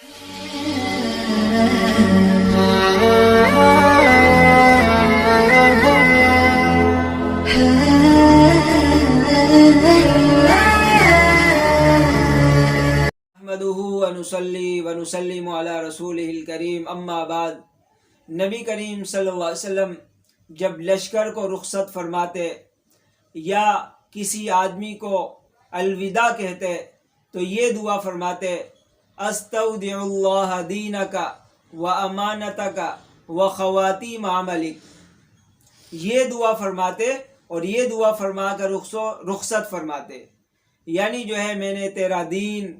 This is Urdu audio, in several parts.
نحمدہ ونصلی ونسلم علی رسولہ الکریم، اما بعد۔ نبی کریم صلی اللہ علیہ وسلم جب لشکر کو رخصت فرماتے یا کسی آدمی کو الوداع کہتے تو یہ دعا فرماتے: استودع اللہ دینک و امانتک و خواتیم عملک۔ یہ دعا فرماتے اور یہ دعا فرما کر رخصت فرماتے، یعنی جو ہے میں نے تیرا دین،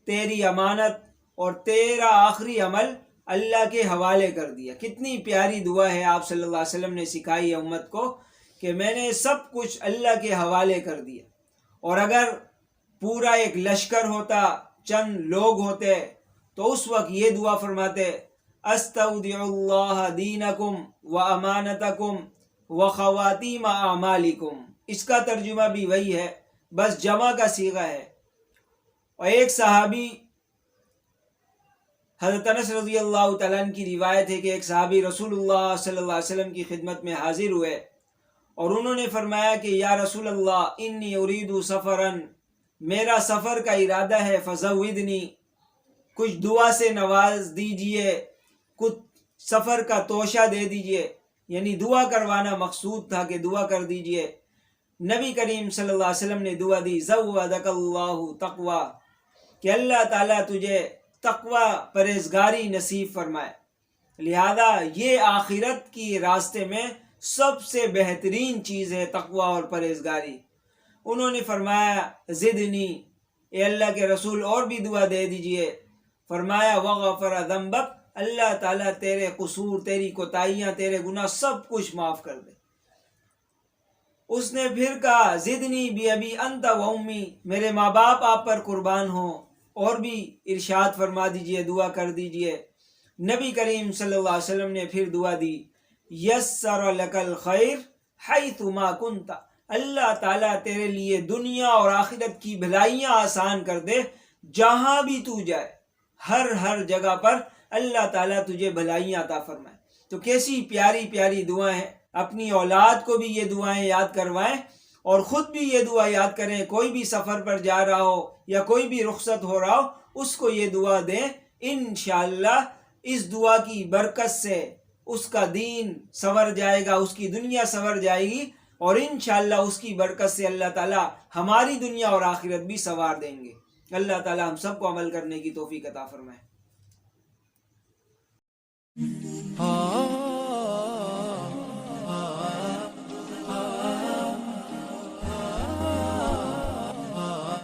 تیری امانت اور تیرا آخری عمل اللہ کے حوالے کر دیا۔ کتنی پیاری دعا ہے، آپ صلی اللہ علیہ وسلم نے سکھائی ہے امت کو کہ میں نے سب کچھ اللہ کے حوالے کر دیا۔ اور اگر پورا ایک لشکر ہوتا، چند لوگ ہوتے، تو اس وقت یہ دعا فرماتے: استودع اللہ دینکم و امانتکم و خواتیم اعمالکم۔ اس کا ترجمہ بھی وہی ہے، بس جمع کا صیغہ ہے۔ اور ایک صحابی، حضرت انس رضی اللہ تعالیٰ عنہ کی روایت ہے کہ ایک صحابی رسول اللہ صلی اللہ علیہ وسلم کی خدمت میں حاضر ہوئے اور انہوں نے فرمایا کہ یا رسول اللہ انی ارید سفرا، میرا سفر کا ارادہ ہے، فزودنی، کچھ دعا سے نواز دیجئے، کچھ سفر کا توشہ دے دیجئے، یعنی دعا کروانا مقصود تھا کہ دعا کر دیجئے۔ نبی کریم صلی اللہ علیہ وسلم نے دعا دی: زودک اللہ تقوی، کہ اللہ تعالیٰ تجھے تقوی، پرہیزگاری نصیب فرمائے۔ لہذا یہ آخرت کی راستے میں سب سے بہترین چیز ہے تقوی اور پرہیزگاری۔ انہوں نے فرمایا: زدنی، اے اللہ کے رسول اور بھی دعا دے دیجئے۔ فرمایا: وغفر ذنبک، اللہ تعالیٰ تیرے قصور، تیری کوتاہیاں، تیرے گناہ سب کچھ معاف کر دے۔ اس نے پھر کہا: زدنی بی انت و امی، میرے ماں باپ آپ پر قربان ہوں، اور بھی ارشاد فرما دیجئے، دعا کر دیجئے۔ نبی کریم صلی اللہ علیہ وسلم نے پھر دعا دی: یسر لک الخیر حیث ما کنت، اللہ تعالیٰ تیرے لیے دنیا اور آخرت کی بھلائیاں آسان کر دے، جہاں بھی تو جائے، ہر جگہ پر اللہ تعالیٰ تجھے بھلائیاں عطا فرمائے۔ تو کیسی پیاری پیاری دعائیں ہیں، اپنی اولاد کو بھی یہ دعائیں یاد کروائیں اور خود بھی یہ دعا یاد کریں۔ کوئی بھی سفر پر جا رہا ہو یا کوئی بھی رخصت ہو رہا ہو، اس کو یہ دعا دیں، انشاءاللہ اس دعا کی برکت سے اس کا دین سنور جائے گا، اس کی دنیا سنور جائے گی، اور انشاءاللہ اس کی برکت سے اللہ تعالیٰ ہماری دنیا اور آخرت بھی سنوار دیں گے۔ اللہ تعالیٰ ہم سب کو عمل کرنے کی توفیق عطا فرمائے۔